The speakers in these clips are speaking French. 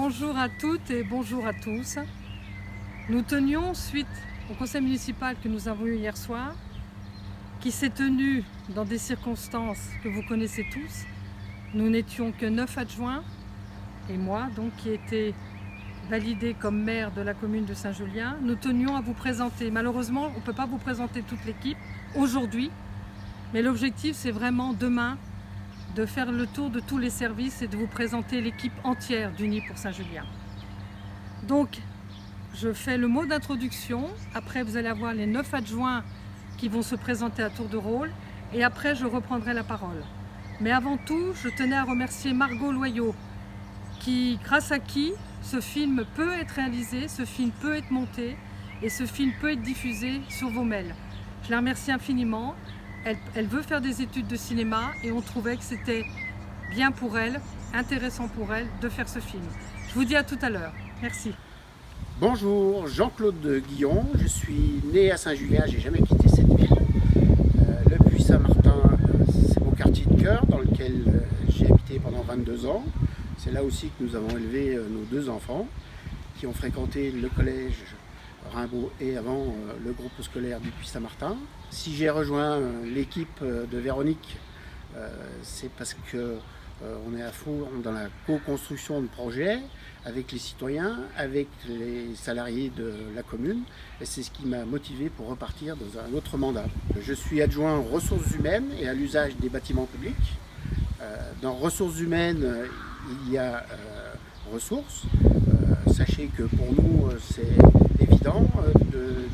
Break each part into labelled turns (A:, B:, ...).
A: Bonjour à toutes et bonjour à tous. Nous tenions, suite au conseil municipal que nous avons eu hier soir, qui s'est tenu dans des circonstances que vous connaissez tous. Nous n'étions que 9 adjoints et moi, donc, qui était validé comme maire de la commune de Saint-Julien. Nous tenions à vous présenter. Malheureusement, on ne peut pas vous présenter toute l'équipe aujourd'hui, mais l'objectif, c'est vraiment demain de faire le tour de tous les services et de vous présenter l'équipe entière d'Unis pour Saint-Julien. Donc, je fais le mot d'introduction. Après, vous allez avoir les 9 adjoints qui vont se présenter à tour de rôle. Et après, je reprendrai la parole. Mais avant tout, je tenais à remercier Margot Loyau, grâce à qui ce film peut être réalisé, ce film peut être monté et ce film peut être diffusé sur vos mails. Je la remercie infiniment. Elle veut faire des études de cinéma et on trouvait que c'était bien pour elle, intéressant pour elle de faire ce film. Je vous dis à tout à l'heure. Merci.
B: Bonjour, Jean-Claude Guillon, je suis né à Saint-Julien, j'ai jamais quitté cette ville. Le Puy-Saint-Martin, c'est mon quartier de cœur dans lequel j'ai habité pendant 22 ans. C'est là aussi que nous avons élevé nos 2 enfants qui ont fréquenté le collège Rimbaud et avant le groupe scolaire du Puy-Saint-Martin. Si j'ai rejoint l'équipe de Véronique, c'est parce que on est à fond dans la co-construction de projets avec les citoyens, avec les salariés de la commune, et c'est ce qui m'a motivé pour repartir dans un autre mandat. Je suis adjoint aux ressources humaines et à l'usage des bâtiments publics. Dans ressources humaines, il y a ressources. Sachez que pour nous, c'est évident,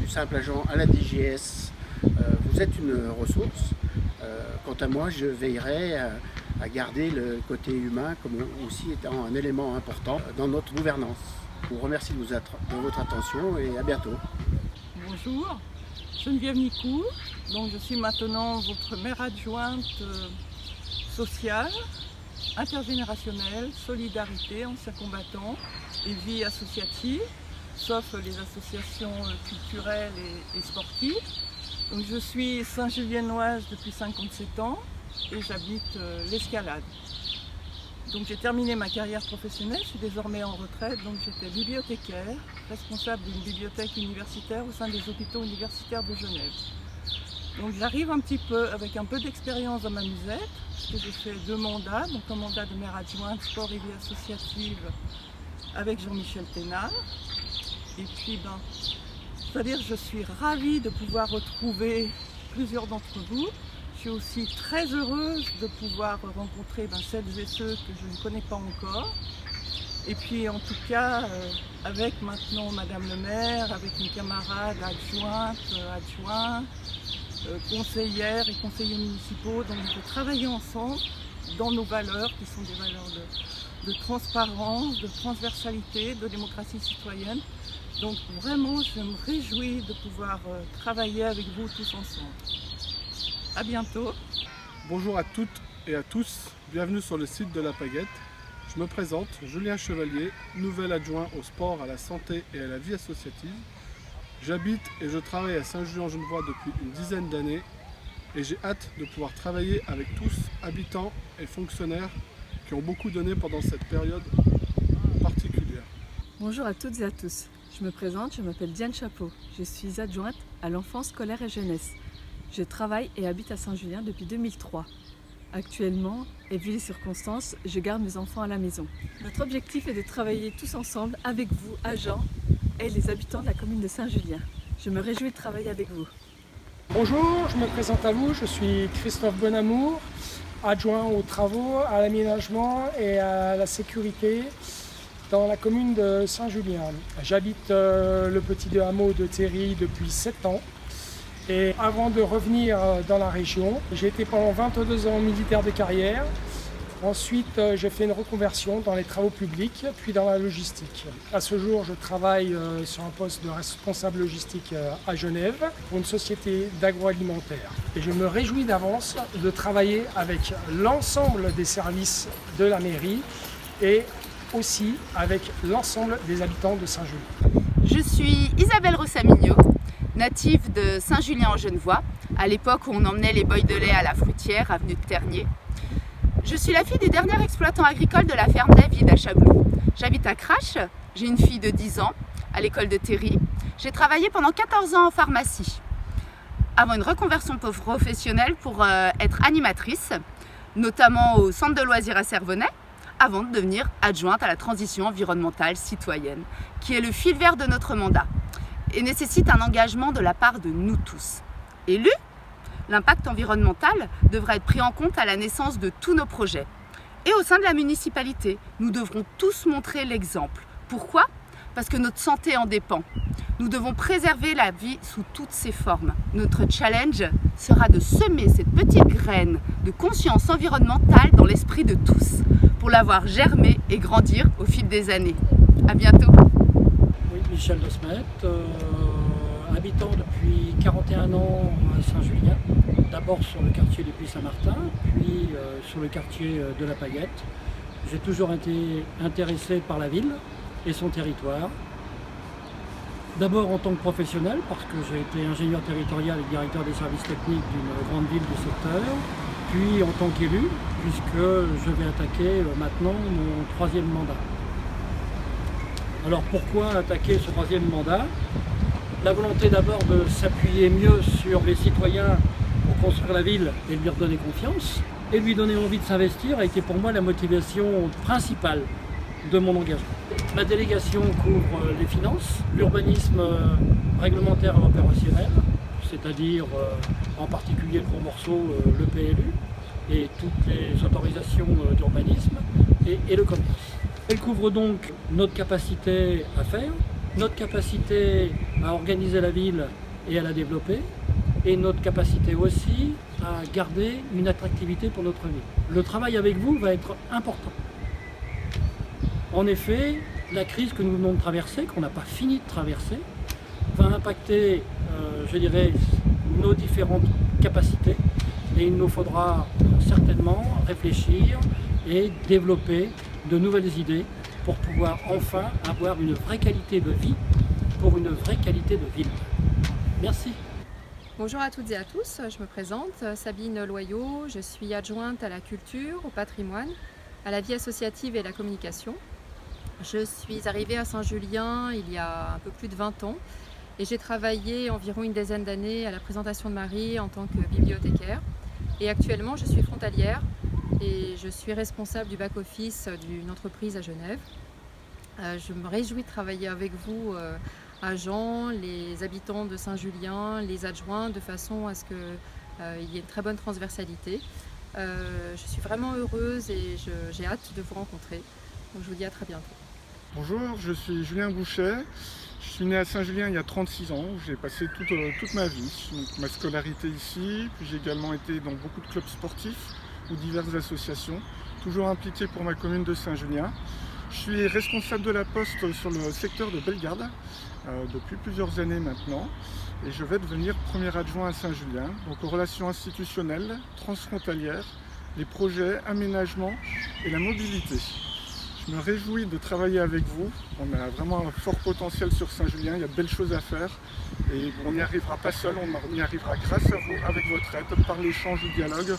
B: du simple agent à la DGS, vous êtes une ressource. Quant à moi, je veillerai à garder le côté humain comme aussi étant un élément important dans notre gouvernance. Je vous remercie de votre attention et à bientôt.
C: Bonjour, Geneviève Nicou, donc je suis maintenant votre maire adjointe sociale, intergénérationnelle, solidarité, anciens combattants et vie associative, sauf les associations culturelles et sportives. Donc je suis Saint-Juliennoise depuis 57 ans et j'habite l'Escalade. Donc j'ai terminé ma carrière professionnelle, je suis désormais en retraite, donc j'étais bibliothécaire, responsable d'une bibliothèque universitaire au sein des hôpitaux universitaires de Genève. Donc j'arrive un petit peu avec un peu d'expérience dans ma musette, parce que j'ai fait 2 mandats, donc un mandat de maire adjointe sport et vie associative avec Jean-Michel Thénard. Et puis c'est-à-dire que je suis ravie de pouvoir retrouver plusieurs d'entre vous. Je suis aussi très heureuse de pouvoir rencontrer celles et ceux que je ne connais pas encore. Et puis en tout cas, avec maintenant Madame le maire, avec mes camarades adjoints, conseillères et conseillers municipaux, donc de travailler ensemble dans nos valeurs qui sont des valeurs de transparence, de transversalité, de démocratie citoyenne. Donc vraiment, je me réjouis de pouvoir travailler avec vous tous ensemble. À bientôt.
D: Bonjour à toutes et à tous, bienvenue sur le site de la Paguette. Je me présente, Julien Chevalier, nouvel adjoint au sport, à la santé et à la vie associative. J'habite et je travaille à Saint-Julien-en-Genevois depuis une dizaine d'années et j'ai hâte de pouvoir travailler avec tous, habitants et fonctionnaires qui ont beaucoup donné pendant cette période particulière.
E: Bonjour à toutes et à tous. Je me présente, je m'appelle Diane Chapeau. Je suis adjointe à l'enfance scolaire et jeunesse. Je travaille et habite à Saint-Julien depuis 2003. Actuellement, et vu les circonstances, je garde mes enfants à la maison. Notre objectif est de travailler tous ensemble avec vous, agents et les habitants de la commune de Saint-Julien. Je me réjouis de travailler avec vous.
F: Bonjour, je me présente à vous, je suis Christophe Bonamour, adjoint aux travaux, à l'aménagement et à la sécurité dans la commune de Saint-Julien. J'habite le petit hameau de Théry depuis 7 ans. Et avant de revenir dans la région, j'ai été pendant 22 ans militaire de carrière. Ensuite, j'ai fait une reconversion dans les travaux publics, puis dans la logistique. À ce jour, je travaille sur un poste de responsable logistique à Genève pour une société d'agroalimentaire. Et je me réjouis d'avance de travailler avec l'ensemble des services de la mairie et aussi avec l'ensemble des habitants de Saint-Julien.
G: Je suis Isabelle Rossamigno, native de Saint-Julien-en-Genevois, à l'époque où on emmenait les boys de lait à la fruitière, avenue de Ternier. Je suis la fille du dernier exploitant agricole de la ferme David à Chablou. J'habite à Crache, j'ai une fille de 10 ans à l'école de Théry. J'ai travaillé pendant 14 ans en pharmacie, avant une reconversion professionnelle pour être animatrice, notamment au centre de loisirs à Servonnais, avant de devenir adjointe à la transition environnementale citoyenne, qui est le fil vert de notre mandat et nécessite un engagement de la part de nous tous. Élus, l'impact environnemental devra être pris en compte à la naissance de tous nos projets. Et au sein de la municipalité, nous devrons tous montrer l'exemple. Pourquoi ? Parce que notre santé en dépend. Nous devons préserver la vie sous toutes ses formes. Notre challenge sera de semer cette petite graine de conscience environnementale dans l'esprit de tous, pour la voir germer et grandir au fil des années. À bientôt.
H: Oui, Michel de Smet, habitant depuis 41 ans à Saint-Julien, d'abord sur le quartier du Puy-Saint-Martin, puis sur le quartier de la Paguette. J'ai toujours été intéressé par la ville et son territoire. D'abord en tant que professionnel, parce que j'ai été ingénieur territorial et directeur des services techniques d'une grande ville du secteur, puis en tant qu'élu, puisque je vais attaquer maintenant mon 3e mandat. Alors pourquoi attaquer ce 3e mandat ? La volonté d'abord de s'appuyer mieux sur les citoyens pour construire la ville et lui redonner confiance, et lui donner envie de s'investir a été pour moi la motivation principale de mon engagement. Ma délégation couvre les finances, l'urbanisme réglementaire et opérationnel, c'est-à-dire en particulier le gros morceau, le PLU, et toutes les autorisations d'urbanisme, et le commerce. Elle couvre donc notre capacité à faire, notre capacité à organiser la ville et à la développer, et notre capacité aussi à garder une attractivité pour notre ville. Le travail avec vous va être important. En effet, la crise que nous venons de traverser, qu'on n'a pas fini de traverser, va impacter, je dirais, nos différentes capacités, et il nous faudra certainement réfléchir et développer de nouvelles idées pour pouvoir enfin avoir une vraie qualité de vie pour une vraie qualité de ville. Merci.
I: Bonjour à toutes et à tous, je me présente, Sabine Loyau, je suis adjointe à la culture, au patrimoine, à la vie associative et à la communication. Je suis arrivée à Saint-Julien il y a un peu plus de 20 ans et j'ai travaillé environ une dizaine d'années à la Présentation de Marie en tant que bibliothécaire. Et actuellement, je suis frontalière et je suis responsable du back-office d'une entreprise à Genève. Je me réjouis de travailler avec vous, agents, les habitants de Saint-Julien, les adjoints, de façon à ce qu'il y ait une très bonne transversalité. Je suis vraiment heureuse et j'ai hâte de vous rencontrer. Donc je vous dis à très bientôt.
J: Bonjour, je suis Julien Bouchet. Je suis né à Saint-Julien il y a 36 ans. J'ai passé toute ma vie, donc ma scolarité ici. Puis j'ai également été dans beaucoup de clubs sportifs ou diverses associations, toujours impliqué pour ma commune de Saint-Julien. Je suis responsable de la poste sur le secteur de Bellegarde depuis plusieurs années maintenant. Et je vais devenir premier adjoint à Saint-Julien, donc aux relations institutionnelles, transfrontalières, les projets, aménagements et la mobilité. Je me réjouis de travailler avec vous. On a vraiment un fort potentiel sur Saint-Julien, il y a de belles choses à faire. Et on n'y arrivera pas seul, on y arrivera grâce à vous, avec votre aide, par l'échange, le dialogue.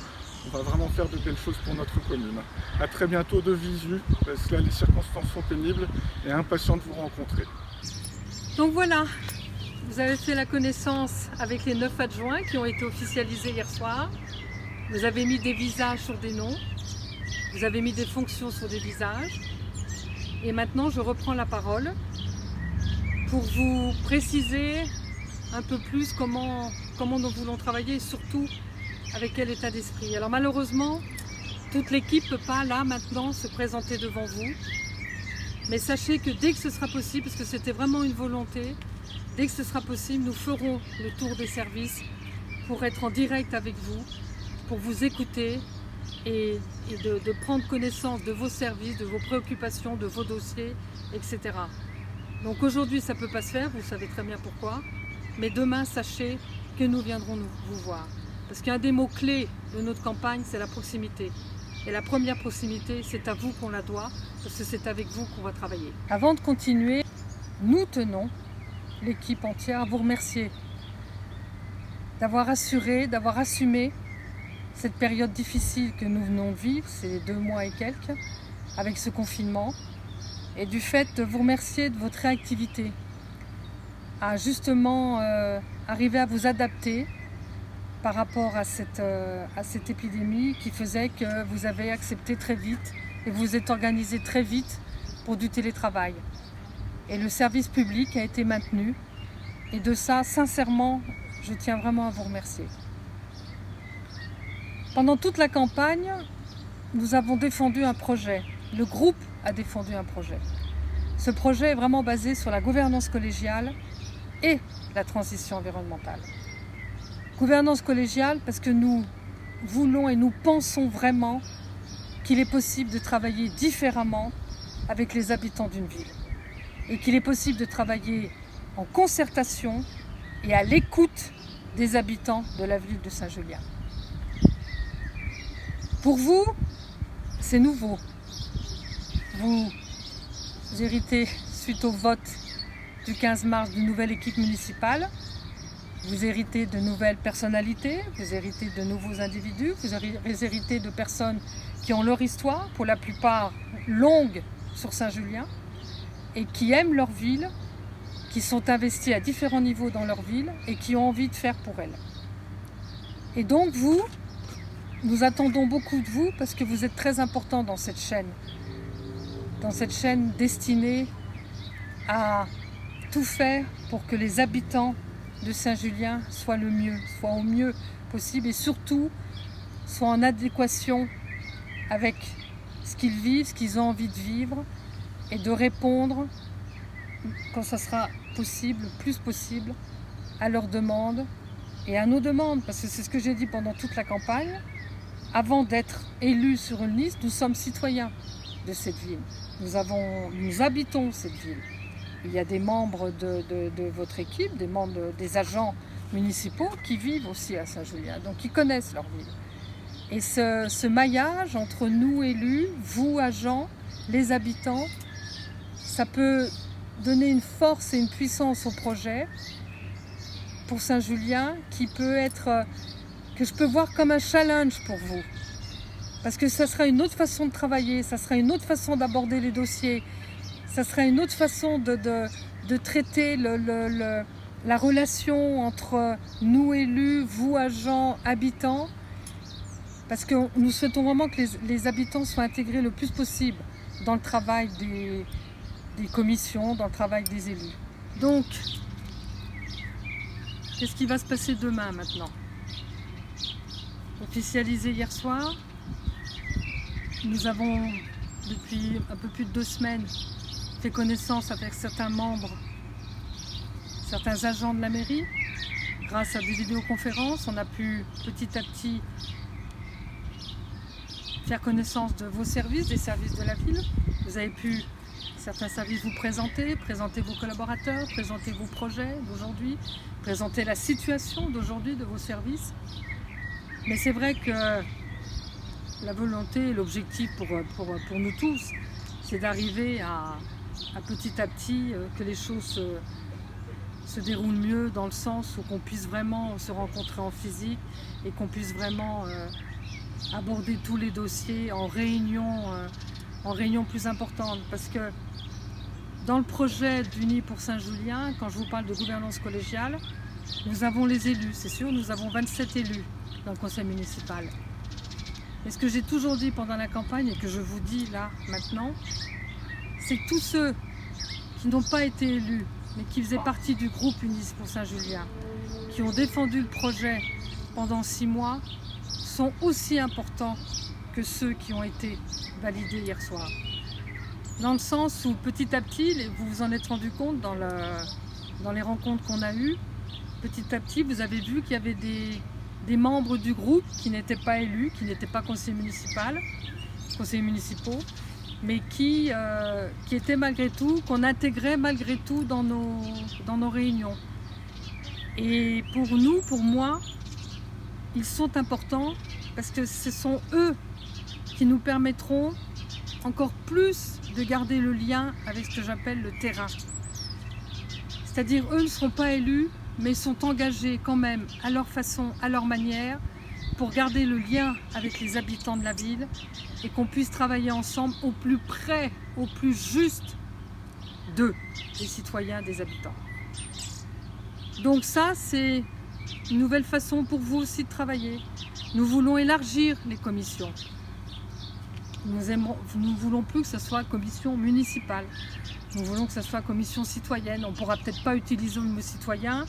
J: On va vraiment faire de belles choses pour notre commune. A très bientôt de visu, parce que là les circonstances sont pénibles et impatient de vous rencontrer.
A: Donc voilà, vous avez fait la connaissance avec les 9 adjoints qui ont été officialisés hier soir. Vous avez mis des visages sur des noms, vous avez mis des fonctions sur des visages. Et maintenant, je reprends la parole pour vous préciser un peu plus comment nous voulons travailler et surtout avec quel état d'esprit. Alors malheureusement, toute l'équipe ne peut pas là maintenant se présenter devant vous. Mais sachez que dès que ce sera possible, parce que c'était vraiment une volonté, dès que ce sera possible, nous ferons le tour des services pour être en direct avec vous, pour vous écouter et de prendre connaissance de vos services, de vos préoccupations, de vos dossiers, etc. Donc aujourd'hui, ça ne peut pas se faire, vous savez très bien pourquoi. Mais demain, sachez que nous viendrons vous voir. Parce qu'un des mots-clés de notre campagne, c'est la proximité. Et la première proximité, c'est à vous qu'on la doit, parce que c'est avec vous qu'on va travailler. Avant de continuer, nous tenons, l'équipe entière, à vous remercier d'avoir assuré, d'avoir assumé cette période difficile que nous venons de vivre, ces 2 mois et quelques, avec ce confinement, et du fait de vous remercier de votre réactivité, à justement arriver à vous adapter par rapport à cette épidémie qui faisait que vous avez accepté très vite et vous êtes organisé très vite pour du télétravail. Et le service public a été maintenu. Et de ça, sincèrement, je tiens vraiment à vous remercier. Pendant toute la campagne, nous avons défendu un projet. Le groupe a défendu un projet. Ce projet est vraiment basé sur la gouvernance collégiale et la transition environnementale. Gouvernance collégiale parce que nous voulons et nous pensons vraiment qu'il est possible de travailler différemment avec les habitants d'une ville et qu'il est possible de travailler en concertation et à l'écoute des habitants de la ville de Saint-Julien. Pour vous, c'est nouveau. Vous héritez, suite au vote du 15 mars, d'une nouvelle équipe municipale. Vous héritez de nouvelles personnalités, vous héritez de nouveaux individus, vous héritez de personnes qui ont leur histoire, pour la plupart longue sur Saint-Julien, et qui aiment leur ville, qui sont investis à différents niveaux dans leur ville et qui ont envie de faire pour elle. Et donc nous attendons beaucoup de vous parce que vous êtes très importants dans cette chaîne destinée à tout faire pour que les habitants de Saint-Julien soient au mieux possible et surtout soient en adéquation avec ce qu'ils vivent, ce qu'ils ont envie de vivre et de répondre quand ça sera possible, le plus possible, à leurs demandes et à nos demandes, parce que c'est ce que j'ai dit pendant toute la campagne. Avant d'être élus sur une liste, nous sommes citoyens de cette ville. Nous habitons cette ville. Il y a des membres de votre équipe, des agents municipaux qui vivent aussi à Saint-Julien, donc qui connaissent leur ville. Et ce maillage entre nous élus, vous agents, les habitants, ça peut donner une force et une puissance au projet pour Saint-Julien que je peux voir comme un challenge pour vous. Parce que ça sera une autre façon de travailler, ça sera une autre façon d'aborder les dossiers, ça sera une autre façon de traiter la relation entre nous élus, vous agents, habitants. Parce que nous souhaitons vraiment que les habitants soient intégrés le plus possible dans le travail des commissions, dans le travail des élus. Donc, qu'est-ce qui va se passer demain maintenant? Officialisé hier soir, nous avons depuis un peu plus de 2 semaines fait connaissance avec certains membres, certains agents de la mairie. Grâce à des vidéoconférences, on a pu petit à petit faire connaissance de vos services, des services de la ville. Vous avez pu, certains services, vous présenter vos collaborateurs, présenter vos projets d'aujourd'hui, présenter la situation d'aujourd'hui de vos services. Mais c'est vrai que la volonté et l'objectif pour nous tous, c'est d'arriver à petit à petit que les choses se déroulent mieux dans le sens où qu'on puisse vraiment se rencontrer en physique et qu'on puisse vraiment aborder tous les dossiers en réunion plus importante. Parce que dans le projet d'Unis pour Saint-Julien, quand je vous parle de gouvernance collégiale, nous avons les élus, c'est sûr, nous avons 27 élus dans le conseil municipal. Et ce que j'ai toujours dit pendant la campagne et que je vous dis là maintenant, c'est que tous ceux qui n'ont pas été élus, mais qui faisaient partie du groupe Unis pour Saint-Julien, qui ont défendu le projet pendant 6 mois, sont aussi importants que ceux qui ont été validés hier soir. Dans le sens où petit à petit, vous vous en êtes rendu compte dans les rencontres qu'on a eues, petit à petit vous avez vu qu'il y avait des membres du groupe qui n'étaient pas élus, qui n'étaient pas conseillers municipaux, mais qui étaient malgré tout, qu'on intégrait malgré tout dans nos réunions. Et pour nous, pour moi, ils sont importants parce que ce sont eux qui nous permettront encore plus de garder le lien avec ce que j'appelle le terrain. C'est-à-dire, eux ne seront pas élus, mais sont engagés quand même à leur façon, à leur manière, pour garder le lien avec les habitants de la ville et qu'on puisse travailler ensemble au plus près, au plus juste d'eux, des citoyens, des habitants. Donc ça, c'est une nouvelle façon pour vous aussi de travailler. Nous voulons élargir les commissions. Nous ne voulons plus que ce soit commission municipale. Nous voulons que ce soit commission citoyenne. On ne pourra peut-être pas utiliser le mot citoyen.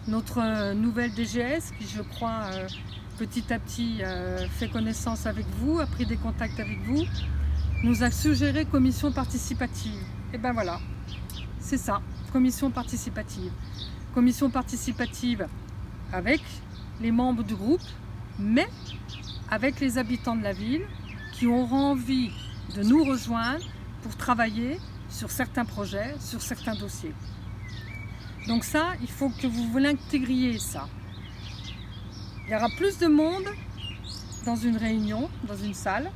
A: Notre nouvelle DGS, qui je crois petit à petit fait connaissance avec vous, a pris des contacts avec vous, nous a suggéré commission participative. Et ben voilà, c'est ça, commission participative. Commission participative avec les membres du groupe, mais avec les habitants de la ville qui auront envie de nous rejoindre pour travailler sur certains projets, sur certains dossiers. Donc ça, il faut que vous l'intégriez ça. Il y aura plus de monde dans une réunion, dans une salle.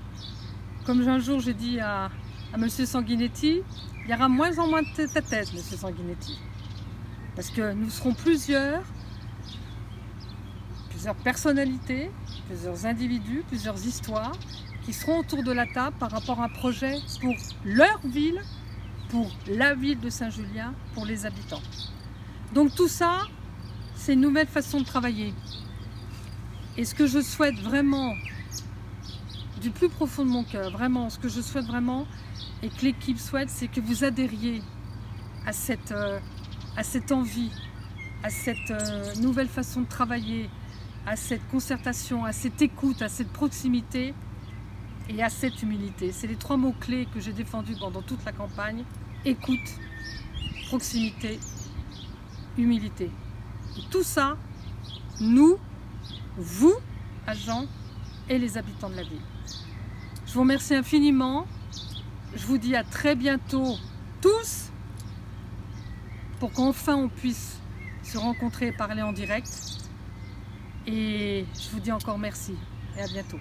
A: Comme un jour j'ai dit à M. Sanguinetti, il y aura moins en moins de tête à tête, M. Sanguinetti. Parce que nous serons plusieurs personnalités, plusieurs individus, plusieurs histoires qui seront autour de la table par rapport à un projet pour leur ville, pour la ville de Saint-Julien, pour les habitants. Donc tout ça, c'est une nouvelle façon de travailler. Et ce que je souhaite vraiment, du plus profond de mon cœur, vraiment, ce que je souhaite vraiment, et que l'équipe souhaite, c'est que vous adhériez à cette envie, à cette nouvelle façon de travailler, à cette concertation, à cette écoute, à cette proximité et à cette humilité. C'est les 3 mots-clés que j'ai défendus pendant toute la campagne. Écoute, proximité, humilité. Et tout ça, nous, vous, agents et les habitants de la ville. Je vous remercie infiniment. Je vous dis à très bientôt tous pour qu'enfin on puisse se rencontrer et parler en direct. Et je vous dis encore merci et à bientôt.